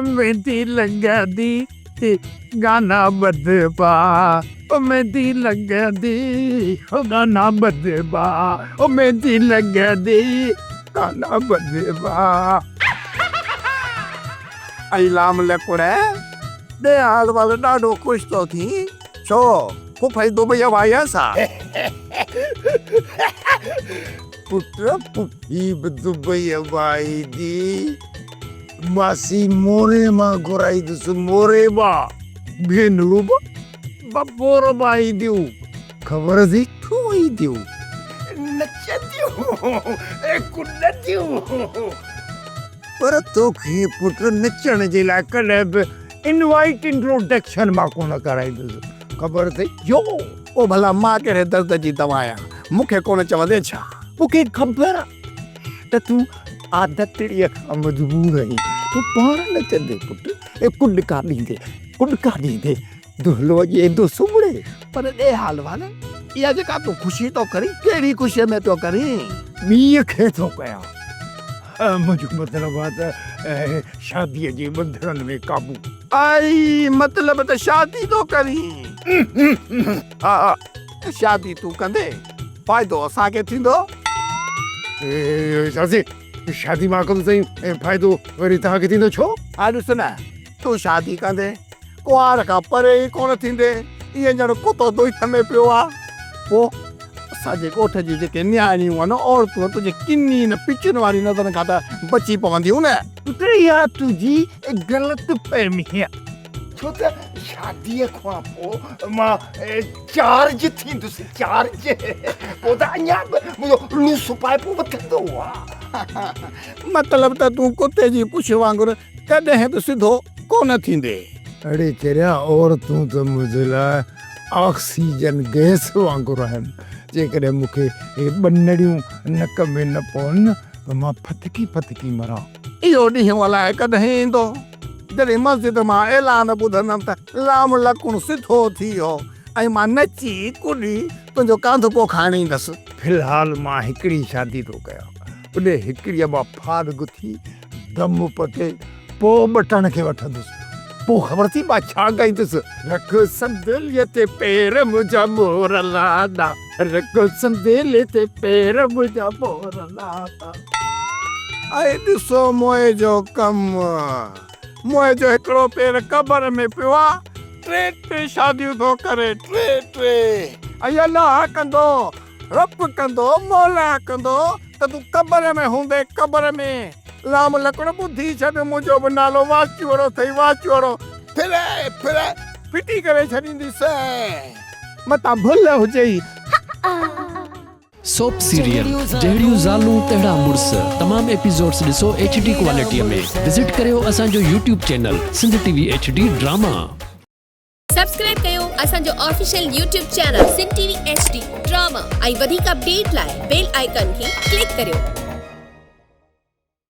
मेहंदी लगा दी ते गाना बदबा, ओ मेहंदी लगा दी ओ गाना बदबा, ओ मेहंदी लगा दी गाना बदबा। आई लाम लकुड़े दे हाल वाले डाडो खुश तो थी छो को भाई दुबई आया सा पुत्र पुप्पी दुबई भाई दी मासी मोरे मा गोराई दुस मोरे बा बेनरूब बपोर भाई दियो खबर थी तू ही दियो नचदियो कुडदियो पर तो के पुत्र नचण जे ला कॾहिं इनवाइट इंट्रोडक्शन मा कोन कराई दुस खबर थी यो ओ भला मां कहिड़े दर्द जी दवाया मूंखे कोन चवंदे छा मूंखे ख़बर त तूं आदतड़ीअ खां मजबूर आहीं तूं पाण नचंदे पुट ए कुॾका ॾींदे दुहलो ईंदो सुम्हणे पर दे हाल वाले इहा जेका तूं ख़ुशी तो करी कहिड़ी ख़ुशीअ में तो करी मींहं खे थो कयां मुंहिंजो मतिलबु आहे त शादीअ जे बंधन में क़ाबू आई मतलब त शादी तो करी हा शादी तू कंदे फ़ाइदो असांखे थींदो शादी मां कंदो साईं फ़ाइदो वरी तव्हांखे थींदो छो हा ॾिस न तूं शादी कंदे कुंवार खां परे ई कोन थींदे ईअं ॼण कुतो दोइत में पियो आहे पोइ असांजे ॻोठ जी जेके न्याणियूं आहिनि औरतूं तुंहिंजे किनी न पिचुनि वारी नज़र खां त बची पवंदियूं न इहा तुंहिंजी ग़लति फहमी आहे छो त शादीअ खां पोइ मां चार्ज थींदुसि चार्ज पोइ त अञा बि मुंहिंजो लूस पाइप वधंदो आहे मतिलबु त तूं कुते जी पुछ वांगुरु कॾहिं बि सिधो कोन थींदे अड़े चरिया औरतूं त मुंहिंजे लाइ ऑक्सीजन गैस वांगुरु आहिनि जेकॾहिं मूंखे हे ॿनड़ियूं नक में न पवनि त मां फतकी मरां इहो ॾींहुं अलाए कॾहिं ईंदो जॾहिं मस्जिद मां ऐलान ॿुधंदमि त लाम लकुण सिधो थी वियो ऐं मां नची कुॾी तुंहिंजो कांध पोइ खणी ईंदसि फ़िलहाल मां हिकिड़ी शादी थो कयां उन हिकिड़ीअ मां फाड़ गुथी दम पटे पोइ बटण खे वठंदुसि पोइ ख़बर थी मां छा ॻाईंदुसि रख संदेलीअ ते पेर मुंहिंजा मोर लाॾा रख संदेले ते पेर मुंहिंजा मोर लाॾा ऐं ॾिसो मोए जो कमु मोए जो हिकिड़ो पेर क़बर में पियो आहे टे शादियूं थो करे टे ऐं अलाह कंदो रब कंदो मौला कंदो त तूं क़बर में हूंदे क़बर में लाम लकड़ ॿुधी छॾ मुंहिंजो बि नालो वाचुअड़ो अथई वाचुअड़ो फिरे फिटी करे छॾींदीसि मतां भुल हुजई सोप सीरियल जहिड़ियूं ज़ालूं तहिड़ा मुड़स तमाम एपिसोड्स ॾिसो HD क्वालिटीअ में विजिट करियो असांजो YouTube channel Sindh TV HD drama subscribe कयो असांजो official YouTube channel Sindh TV HD drama ऐं वधीक अपडेट लाइ बेल आइकन खे क्लिक करियो।